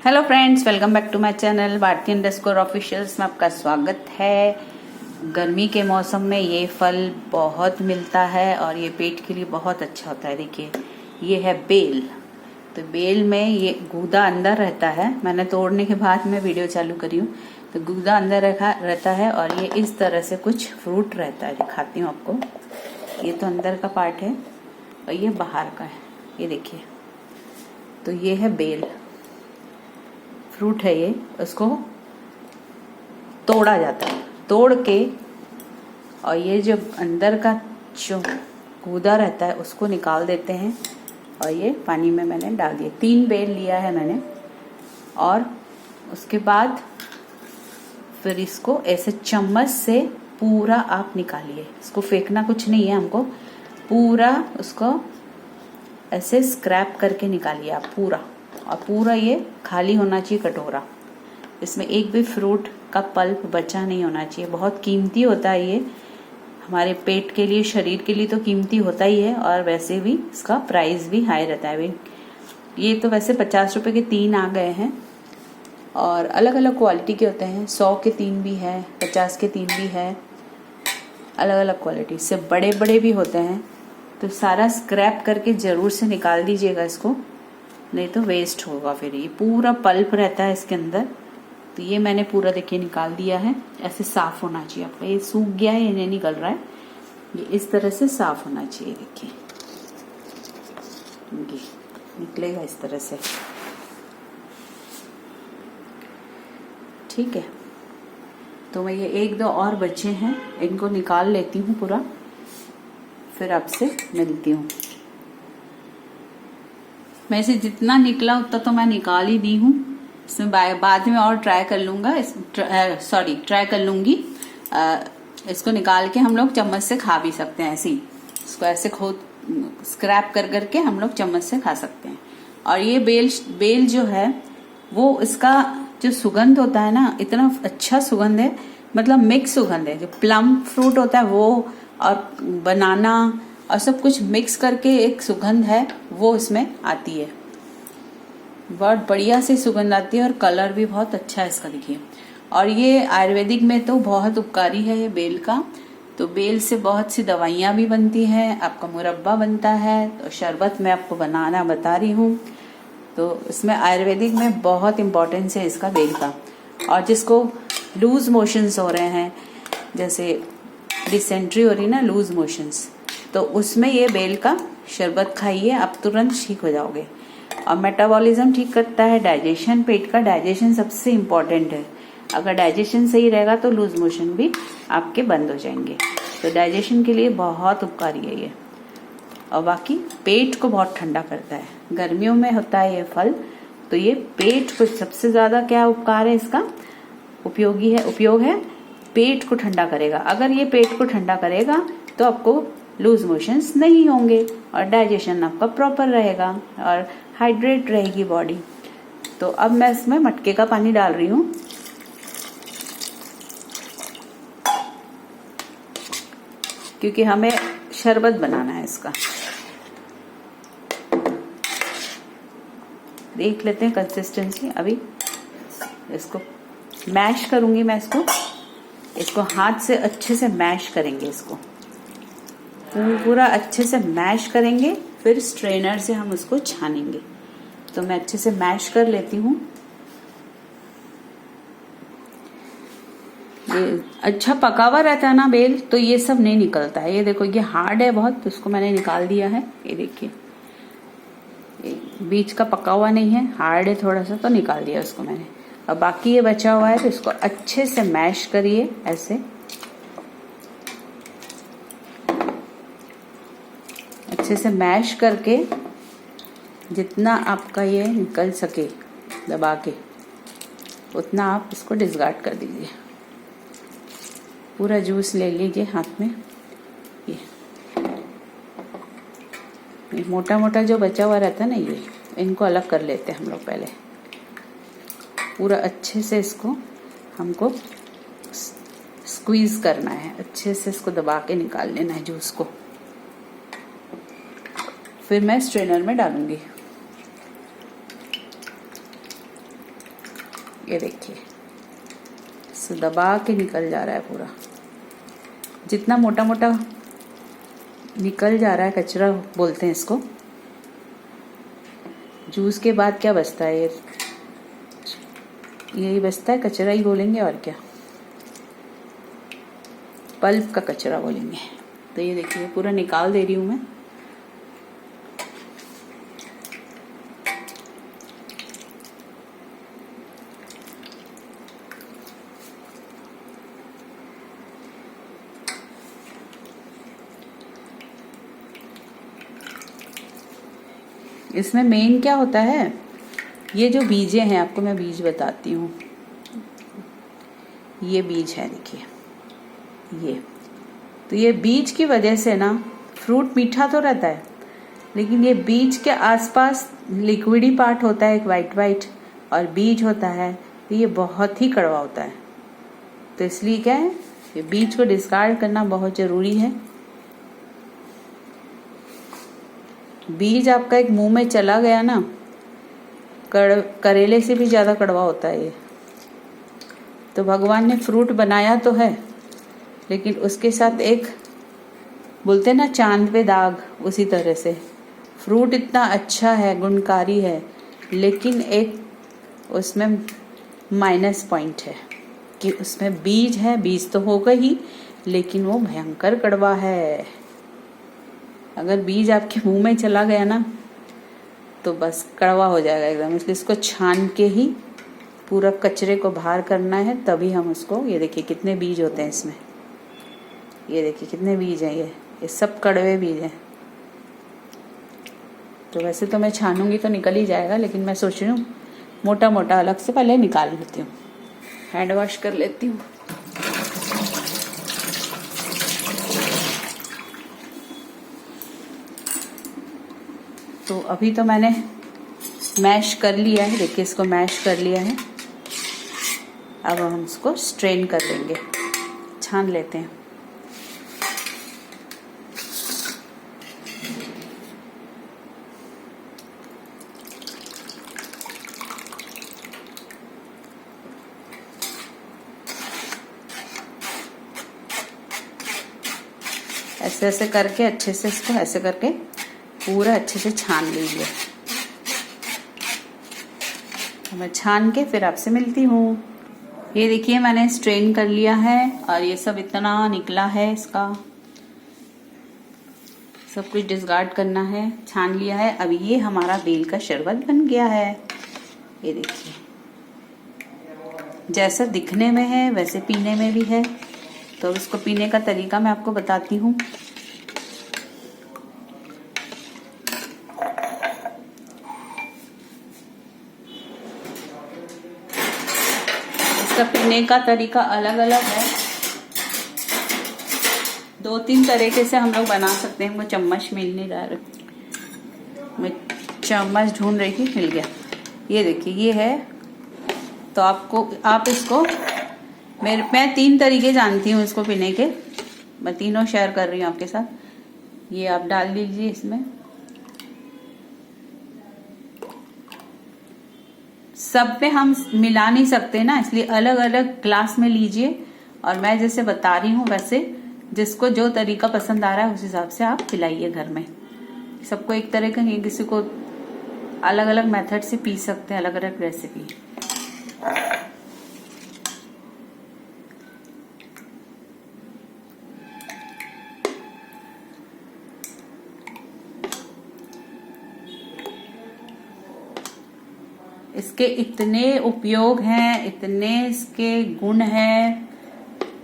Hello friends, welcome back to my channel Bharti underscore officials में आपका स्वागत है। गर्मी के मौसम में ये फल बहुत मिलता है और ये पेट के लिए बहुत अच्छा होता है। देखिए, ये है बेल। तो बेल में ये गूदा अंदर रहता है। मैंने तोड़ने के बाद में वीडियो चालू करी हूँ। तो गूदा अंदर रहता है और ये इस तरह से कुछ फ्रूट रहता है। दिखाती हूँ आपको। ये तो अंदर का पार्ट है और ये बाहर का है। ये देखिए, तो ये है बेल फ्रूट है। ये उसको तोड़ा जाता है, तोड़ के, और ये जो अंदर का जो गूदा रहता है उसको निकाल देते हैं। और ये पानी में मैंने डाल दिया। 3 बेल लिया है मैंने। और उसके बाद फिर इसको ऐसे चम्मच से पूरा आप निकालिए। इसको फेंकना कुछ नहीं है हमको, पूरा उसको ऐसे स्क्रैप करके निकालिए आप पूरा। और पूरा ये खाली होना चाहिए कटोरा। इसमें एक भी फ्रूट का पल्प बचा नहीं होना चाहिए। बहुत कीमती होता है ये, हमारे पेट के लिए, शरीर के लिए तो कीमती होता ही है। और वैसे भी इसका प्राइस भी हाई रहता है। ये तो वैसे 50 रुपए के 3 आ गए हैं और अलग अलग क्वालिटी के होते हैं। 100 के 3 भी है, 50 के 3 भी है, अलग अलग क्वालिटी से बड़े बड़े भी होते हैं। तो सारा स्क्रैप करके जरूर से निकाल दीजिएगा इसको, नहीं तो वेस्ट होगा। फिर ये पूरा पल्प रहता है इसके अंदर। तो ये मैंने पूरा देखिए निकाल दिया है। ऐसे साफ होना चाहिए आपका। ये सूख गया है, ये नहीं निकल रहा है। ये इस तरह से साफ होना चाहिए। देखिए, ये निकलेगा इस तरह से। ठीक है, तो मैं ये 1-2 और बचे हैं, इनको निकाल लेती हूँ पूरा, फिर आपसे मिलती हूँ। मैं इसे जितना निकला उतना तो मैं निकाल ही दी हूँ। इसमें बाद में और ट्राई कर लूंगा। ट्राई कर लूंगी। इसको निकाल के हम लोग चम्मच से खा भी सकते हैं। ऐसे ही इसको ऐसे खोद स्क्रैप कर करके हम लोग चम्मच से खा सकते हैं। और ये बेल जो है वो, इसका जो सुगंध होता है ना, इतना अच्छा सुगंध है। मतलब मिक्स सुगंध है। जो प्लम फ्रूट होता है वो और बनाना और सब कुछ मिक्स करके एक सुगंध है, वो इसमें आती है। बहुत बढ़िया से सुगंध आती है और कलर भी बहुत अच्छा है इसका। देखिए, और ये आयुर्वेदिक में तो बहुत उपकारी है ये बेल का। तो बेल से बहुत सी दवाइयां भी बनती हैं, आपका मुरब्बा बनता है, तो शरबत मैं आपको बनाना बता रही हूँ। तो इसमें आयुर्वेदिक में बहुत इम्पोर्टेंस है इसका, बेल का। और जिसको लूज मोशंस हो रहे हैं, जैसे डिसेंट्री हो रही ना, लूज मोशंस, तो उसमें ये बेल का शरबत खाइए, आप तुरंत ठीक हो जाओगे। और मेटाबॉलिज्म ठीक करता है, डाइजेशन, पेट का डाइजेशन सबसे इम्पोर्टेंट है। अगर डाइजेशन सही रहेगा तो लूज मोशन भी आपके बंद हो जाएंगे। तो डाइजेशन के लिए बहुत उपकारी है ये। और बाकी पेट को बहुत ठंडा करता है। गर्मियों में होता है ये फल, तो ये पेट को सबसे ज्यादा क्या उपकार है इसका, उपयोग है, पेट को ठंडा करेगा। अगर ये पेट को ठंडा करेगा तो आपको लूज मोशंस नहीं होंगे और डाइजेशन आपका प्रॉपर रहेगा और हाइड्रेट रहेगी बॉडी। तो अब मैं इसमें मटके का पानी डाल रही हूँ, क्योंकि हमें शरबत बनाना है इसका। देख लेते हैं कंसिस्टेंसी। अभी इसको मैश करूंगी मैं। इसको हाथ से अच्छे से मैश करेंगे। इसको पूरा अच्छे से मैश करेंगे, फिर स्ट्रेनर से हम उसको छानेंगे। तो मैं अच्छे से मैश कर लेती हूँ। ये अच्छा पका हुआ रहता है ना बेल, तो ये सब नहीं निकलता है। ये देखो, ये हार्ड है बहुत, तो इसको मैंने निकाल दिया है। ये देखिए, बीच का पका हुआ नहीं है, हार्ड है थोड़ा सा, तो निकाल दिया उसको मैंने। अब बाकी ये बचा हुआ है, तो इसको अच्छे से मैश करिए। ऐसे अच्छे से मैश करके जितना आपका ये निकल सके दबा के, उतना आप इसको डिस्कार्ड कर दीजिए। पूरा जूस ले लीजिए हाथ में। ये मोटा मोटा जो बचा हुआ रहता है ना, ये इनको अलग कर लेते हैं हम लोग पहले। पूरा अच्छे से इसको हमको स्क्वीज करना है, अच्छे से इसको दबा के निकाल लेना है जूस को। फिर मैं स्ट्रेनर में डालूंगी। ये देखिए, इसे दबा के निकल जा रहा है पूरा। जितना मोटा मोटा निकल जा रहा है कचरा बोलते हैं इसको। जूस के बाद क्या बचता है, यही बचता है, कचरा ही बोलेंगे और क्या, पल्प का कचरा बोलेंगे। तो ये देखिए पूरा निकाल दे रही हूँ मैं। इसमें मेन क्या होता है, ये जो बीजें हैं, आपको मैं बीज बताती हूँ। ये बीज है, देखिए ये, तो ये बीज की वजह से ना, फ्रूट मीठा तो रहता है लेकिन ये बीज के आसपास लिक्विडी पार्ट होता है एक वाइट वाइट, और बीज होता है तो ये बहुत ही कड़वा होता है। तो इसलिए क्या है, ये बीज को डिस्कार्ड करना बहुत जरूरी है। बीज आपका एक मुंह में चला गया ना, करेले से भी ज्यादा कड़वा होता है ये। तो भगवान ने फ्रूट बनाया तो है, लेकिन उसके साथ एक बोलते हैं ना चांद पे दाग, उसी तरह से फ्रूट इतना अच्छा है, गुणकारी है, लेकिन एक उसमें माइनस पॉइंट है कि उसमें बीज है। बीज तो होगा ही, लेकिन वो भयंकर कड़वा है। अगर बीज आपके मुंह में चला गया ना तो बस कड़वा हो जाएगा एकदम। इसलिए इसको छान के ही पूरा कचरे को बाहर करना है, तभी हम उसको, ये देखिए कितने बीज होते हैं इसमें, ये देखिए कितने बीज हैं, ये सब कड़वे बीज हैं। तो वैसे तो मैं छानूंगी तो निकल ही जाएगा, लेकिन मैं सोच रही हूँ मोटा मोटा अलग से पहले निकाल लेती हूँ, हैंड वॉश कर लेती हूँ। तो अभी तो मैंने मैश कर लिया है, देखिए इसको मैश कर लिया है। अब हम इसको स्ट्रेन कर देंगे, छान लेते हैं। ऐसे ऐसे करके अच्छे से इसको ऐसे करके पूरा अच्छे से छान लीजिए। तो मैं छान के फिर आपसे मिलती हूँ। ये देखिए मैंने स्ट्रेन कर लिया है और ये सब इतना निकला है, इसका सब कुछ डिस्कार्ड करना है, छान लिया है। अब ये हमारा बेल का शरबत बन गया है। ये देखिए जैसा दिखने में है वैसे पीने में भी है। तो इसको पीने का तरीका मैं आपको बताती हूँ। इसका पीने का तरीका अलग अलग है, 2-3 तरीके से हम लोग बना सकते हैं। वो चम्मच मिल नहीं रहा, मैं चम्मच ढूंढ रही थी, मिल गया। ये देखिए ये है। तो आप इसको मैं 3 तरीके जानती हूँ इसको पीने के, मैं तीनों शेयर कर रही हूँ आपके साथ। ये आप डाल लीजिए इसमें, सब पे हम मिला नहीं सकते ना, इसलिए अलग अलग ग्लास में लीजिए। और मैं जैसे बता रही हूँ वैसे जिसको जो तरीका पसंद आ रहा है उस हिसाब से आप पिलाइए घर में। सबको एक तरह का नहीं, किसी को अलग अलग मेथड से पी सकते हैं, अलग अलग रेसिपी। इसके इतने उपयोग हैं, इतने इसके गुण हैं,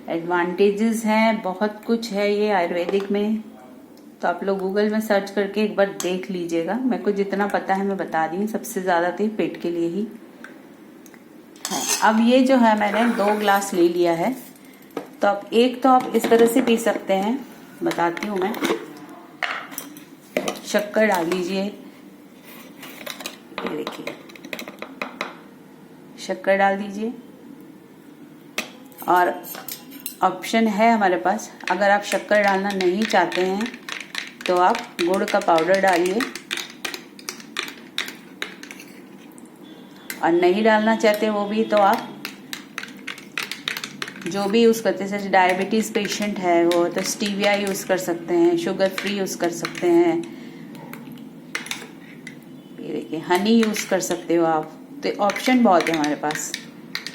एडवांटेजेस हैं, बहुत कुछ है ये आयुर्वेदिक में। तो आप लोग गूगल में सर्च करके एक बार देख लीजिएगा। मेरे को जितना पता है मैं बता रही हूँ। सबसे ज्यादा तो पेट के लिए ही है। अब ये जो है मैंने 2 ग्लास ले लिया है। तो अब एक तो आप इस तरह से पी सकते हैं, बताती हूँ मैं। शक्कर डाल दीजिए, ये देखिए शक्कर डाल दीजिए। और ऑप्शन है हमारे पास, अगर आप शक्कर डालना नहीं चाहते हैं तो आप गुड़ का पाउडर डालिए। और नहीं डालना चाहते वो भी तो आप जो भी यूज़ करते हैं, जैसे डायबिटीज़ पेशेंट है वो तो स्टीविया यूज़ कर सकते हैं, शुगर फ्री यूज़ कर सकते हैं, ये देखिए हनी यूज़ कर सकते हो आप। तो ऑप्शन बहुत है हमारे पास।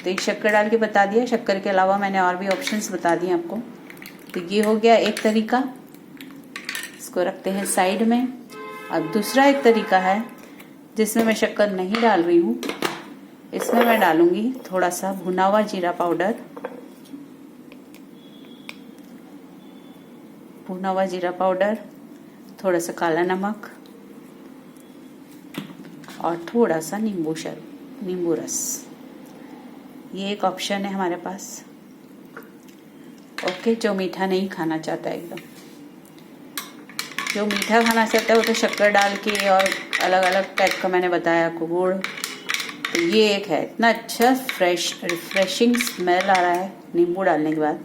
तो एक शक्कर डाल के बता दिया, शक्कर के अलावा मैंने और भी ऑप्शंस बता दिए आपको। तो ये हो गया एक तरीका, इसको रखते हैं साइड में। अब दूसरा एक तरीका है जिसमें मैं शक्कर नहीं डाल रही हूँ, इसमें मैं डालूंगी थोड़ा सा भुना हुआ जीरा पाउडर, भुना हुआ जीरा पाउडर, थोड़ा सा काला नमक और थोड़ा सा नींबू रस। ये एक ऑप्शन है हमारे पास। ओके, जो मीठा नहीं खाना चाहता एकदम, जो मीठा खाना चाहता है वो तो शक्कर डाल के और अलग अलग टाइप का मैंने बताया आपको गुड़। तो ये एक है, इतना अच्छा रिफ्रेशिंग स्मेल आ रहा है नींबू डालने के बाद।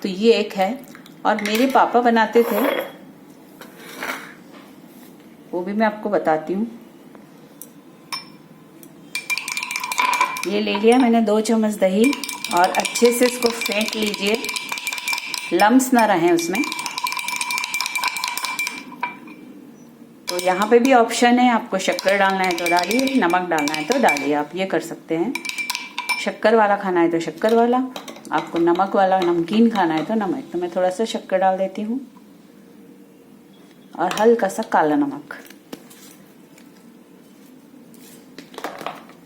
तो ये एक है, और मेरे पापा बनाते थे वो भी मैं आपको बताती हूँ। ये ले लिया मैंने 2 चम्मच दही और अच्छे से इसको फेंट लीजिए, लम्स ना रहे उसमें। तो यहाँ पे भी ऑप्शन है, आपको शक्कर डालना है तो डालिए, नमक डालना है तो डालिए, आप ये कर सकते हैं। शक्कर वाला खाना है तो शक्कर वाला, आपको नमक वाला नमकीन खाना है तो नमक। तो मैं थोड़ा सा शक्कर डाल देती हूँ और हल्का सा काला नमक।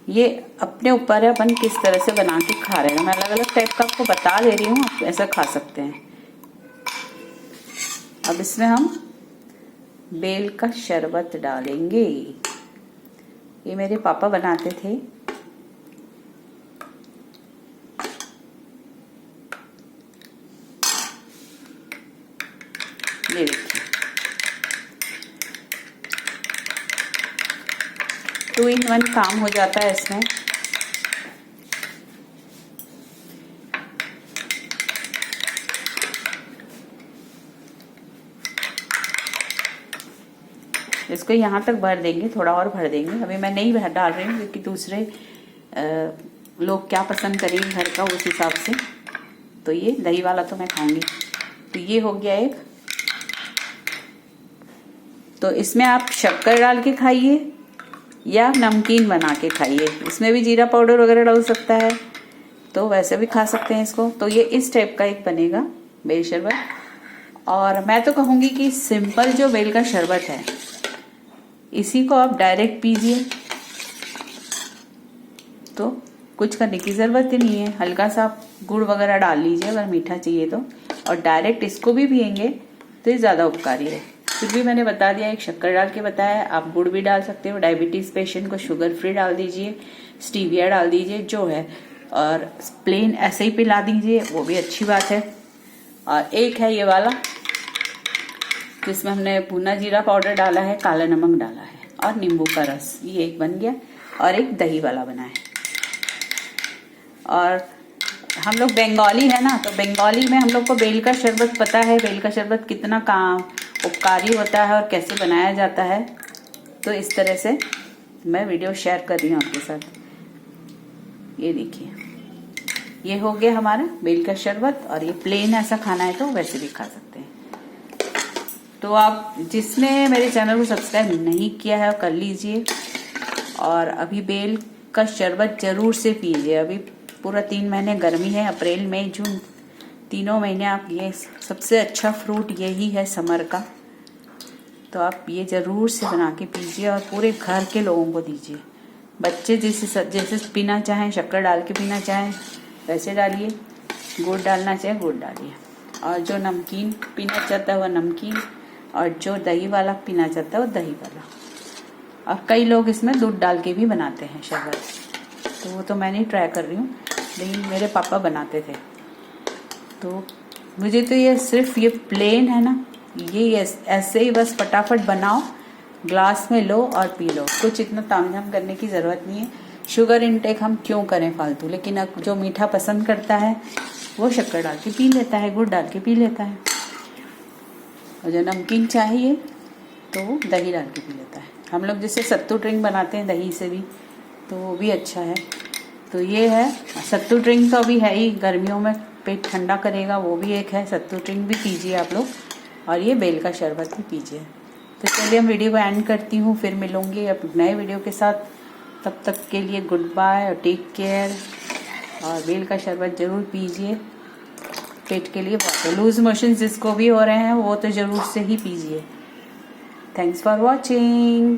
ये अपने ऊपर है अपन किस तरह से बना के खा रहे हैं, मैं अलग अलग टाइप का आपको बता दे रही हूँ, आप ऐसा खा सकते हैं। अब इसमें हम बेल का शरबत डालेंगे, ये मेरे पापा बनाते थे। ये देखिए 2 in 1 काम हो जाता है इसमें। इसको यहाँ तक भर देंगे, थोड़ा और भर देंगे। अभी मैं नहीं भर डाल रही हूँ क्योंकि दूसरे लोग क्या पसंद करेंगे घर का, उस हिसाब से। तो ये दही वाला तो मैं खाऊंगी। तो ये हो गया एक। तो इसमें आप शक्कर डाल के खाइए या नमकीन बना के खाइए, इसमें भी जीरा पाउडर वगैरह डाल सकता है, तो वैसे भी खा सकते हैं इसको। तो ये इस टाइप का एक बनेगा बेल शरबत। और मैं तो कहूँगी कि सिंपल जो बेल का शरबत है इसी को आप डायरेक्ट पीजिए, तो कुछ करने की ज़रूरत ही नहीं है। हल्का सा आप गुड़ वगैरह डाल लीजिए अगर मीठा चाहिए तो, और डायरेक्ट इसको भी पियेंगे तो ये ज़्यादा उपकारी है। फिर भी मैंने बता दिया, एक शक्कर डाल के बताया, आप गुड़ भी डाल सकते हो। डायबिटीज़ पेशेंट को शुगर फ्री डाल दीजिए, स्टीविया डाल दीजिए जो है, और प्लेन ऐसे ही पिला दीजिए, वो भी अच्छी बात है। और एक है ये वाला जिसमें हमने भुना जीरा पाउडर डाला है, काला नमक डाला है और नींबू का रस, ये एक बन गया। और एक दही वाला बना है। और हम लोग बंगाली है ना, तो बंगाली में हम लोग को बेल का शरबत पता है, बेल का शरबत कितना काम उपकारी होता है और कैसे बनाया जाता है। तो इस तरह से मैं वीडियो शेयर कर रही हूँ आपके साथ। ये देखिए, ये हो गया हमारा बेल का शरबत। और ये प्लेन ऐसा खाना है तो वैसे भी खा सकते हैं। तो आप जिसने मेरे चैनल को सब्सक्राइब नहीं किया है कर लीजिए, और अभी बेल का शरबत जरूर से पीजिए। अभी पूरा 3 महीने गर्मी है, अप्रैल मई जून, तीनों महीने आप ये सबसे अच्छा फ्रूट यही है समर का। तो आप ये जरूर से बना के पीजिए और पूरे घर के लोगों को दीजिए। बच्चे जैसे पीना चाहें, शक्कर डाल के पीना चाहें वैसे डालिए, गुड़ डालना चाहे गुड़ डालिए, और जो नमकीन पीना चाहता है वो नमकीन, और जो दही वाला पीना चाहता है वो दही वाला। और कई लोग इसमें दूध डाल के भी बनाते हैं शरबत, तो वो तो मैं नहीं ट्राई कर रही हूँ, लेकिन मेरे पापा बनाते थे। तो मुझे तो ये सिर्फ ये प्लेन है ना, ये ऐसे ही बस फटाफट बनाओ, ग्लास में लो और पी लो। कुछ इतना तामझाम करने की ज़रूरत नहीं है। शुगर इनटेक हम क्यों करें फालतू। लेकिन अब जो मीठा पसंद करता है वो शक्कर डाल के पी लेता है, गुड़ डाल के पी लेता है, और जो नमकीन चाहिए तो वो दही डाल के पी लेता है। हम लोग जैसे सत्तू ड्रिंक बनाते हैं दही से भी, तो वो भी अच्छा है। तो ये है सत्तू ड्रिंक, तो अभी है ही, गर्मियों में पेट ठंडा करेगा, वो भी एक है। सत्तू ड्रिंक भी पीजिए आप लोग, और ये बेल का शरबत भी पीजिए। तो चलिए हम वीडियो को एंड करती हूँ, फिर मिलूंगी अब नए वीडियो के साथ। तब तक के लिए गुड बाय और टेक केयर। और बेल का शरबत ज़रूर पीजिए पेट के लिए बहुत है। लूज मोशन जिसको भी हो रहे हैं वो तो ज़रूर से ही पीजिए। Thanks for watching.